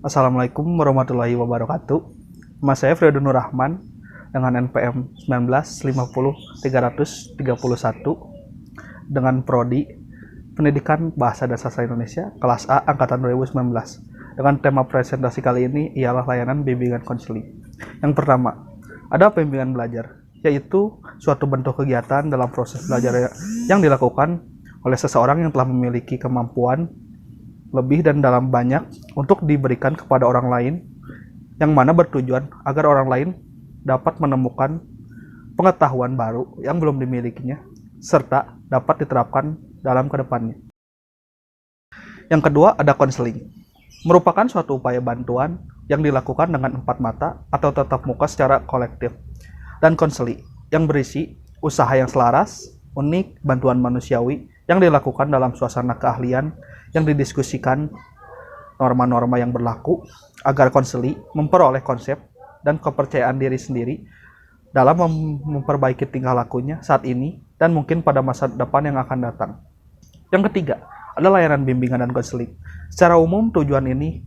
Assalamualaikum warahmatullahi wabarakatuh. Nama saya Friodon Nur Rahman dengan NPM 19503031 dengan prodi Pendidikan Bahasa dan Sastra Indonesia kelas A angkatan 2019. Dengan tema presentasi kali ini ialah layanan bimbingan konseling. Yang pertama, ada bimbingan belajar, yaitu suatu bentuk kegiatan dalam proses belajar yang dilakukan oleh seseorang yang telah memiliki kemampuan lebih dan dalam banyak untuk diberikan kepada orang lain, yang mana bertujuan agar orang lain dapat menemukan pengetahuan baru yang belum dimilikinya, serta dapat diterapkan dalam kedepannya. Yang kedua, ada konseling. Merupakan suatu upaya bantuan yang dilakukan dengan 4 mata atau tatap muka secara kolektif. Dan konseling yang berisi usaha yang selaras, unik, bantuan manusiawi yang dilakukan dalam suasana keahlian yang didiskusikan norma-norma yang berlaku agar konseli memperoleh konsep dan kepercayaan diri sendiri dalam memperbaiki tingkah lakunya saat ini dan mungkin pada masa depan yang akan datang. Yang ketiga, ada layanan bimbingan dan konseling. Secara umum tujuan ini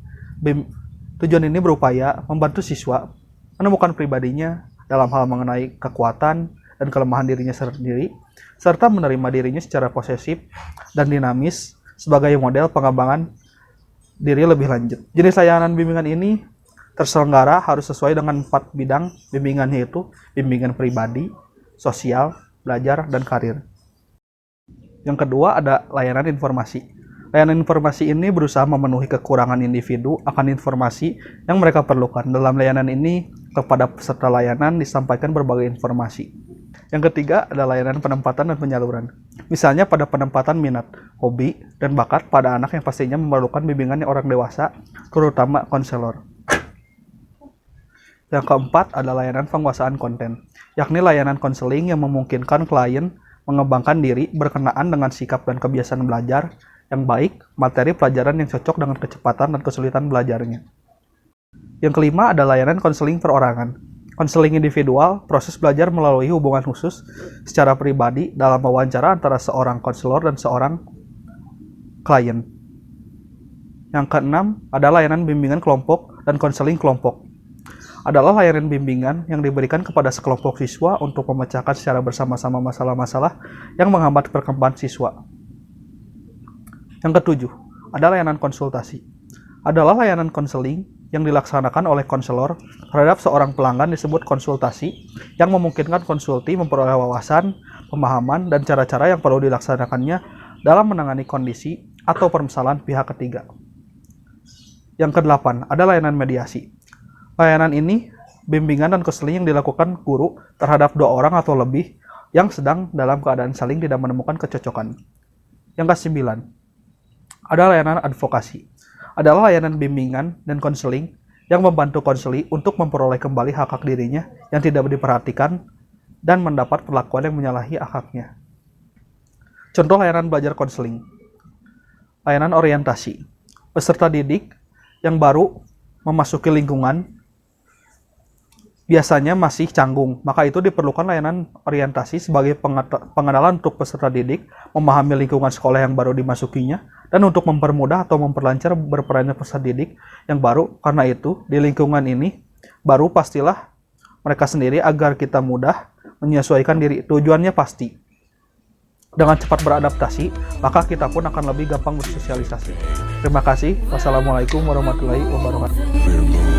berupaya membantu siswa menemukan pribadinya dalam hal mengenai kekuatan dan kelemahan dirinya sendiri, serta menerima dirinya secara posesif dan dinamis sebagai model pengembangan diri lebih lanjut. Jenis layanan bimbingan ini terselenggara harus sesuai dengan 4 bidang bimbingan, yaitu bimbingan pribadi, sosial, belajar, dan karir. Yang kedua, ada layanan informasi. Layanan informasi ini berusaha memenuhi kekurangan individu akan informasi yang mereka perlukan. Dalam layanan ini, kepada peserta layanan disampaikan berbagai informasi. Yang ketiga, ada layanan penempatan dan penyaluran. Misalnya pada penempatan minat, hobi, dan bakat pada anak yang pastinya memerlukan bimbingan orang dewasa, terutama konselor. Yang keempat, ada layanan penguasaan konten, yakni layanan konseling yang memungkinkan klien mengembangkan diri berkenaan dengan sikap dan kebiasaan belajar yang baik, materi pelajaran yang cocok dengan kecepatan dan kesulitan belajarnya. Yang kelima, ada layanan konseling perorangan. Konseling individual, proses belajar melalui hubungan khusus secara pribadi dalam wawancara antara seorang konselor dan seorang klien. Yang keenam, ada layanan bimbingan kelompok dan konseling kelompok. Adalah layanan bimbingan yang diberikan kepada sekelompok siswa untuk memecahkan secara bersama-sama masalah-masalah yang menghambat perkembangan siswa. Yang ketujuh, ada layanan konsultasi. Adalah layanan konseling yang dilaksanakan oleh konselor terhadap seorang pelanggan disebut konsultasi, yang memungkinkan konsulti memperoleh wawasan, pemahaman, dan cara-cara yang perlu dilaksanakannya dalam menangani kondisi atau permasalahan pihak ketiga. Yang kedelapan, ada layanan mediasi. Layanan ini bimbingan dan konseling yang dilakukan guru terhadap 2 orang atau lebih yang sedang dalam keadaan saling tidak menemukan kecocokan. Yang kesembilan, ada layanan advokasi. Adalah layanan bimbingan dan konseling yang membantu konseli untuk memperoleh kembali hak-hak dirinya yang tidak diperhatikan dan mendapat perlakuan yang menyalahi hak-haknya. Contoh layanan belajar konseling. Layanan orientasi. Peserta didik yang baru memasuki lingkungan biasanya masih canggung, maka itu diperlukan layanan orientasi sebagai pengenalan untuk peserta didik, memahami lingkungan sekolah yang baru dimasukinya, dan untuk mempermudah atau memperlancar berperannya peserta didik yang baru. Karena itu, di lingkungan ini, baru pastilah mereka sendiri agar kita mudah menyesuaikan diri. Tujuannya pasti. Dengan cepat beradaptasi, maka kita pun akan lebih gampang bersosialisasi. Terima kasih. Wassalamualaikum warahmatullahi wabarakatuh.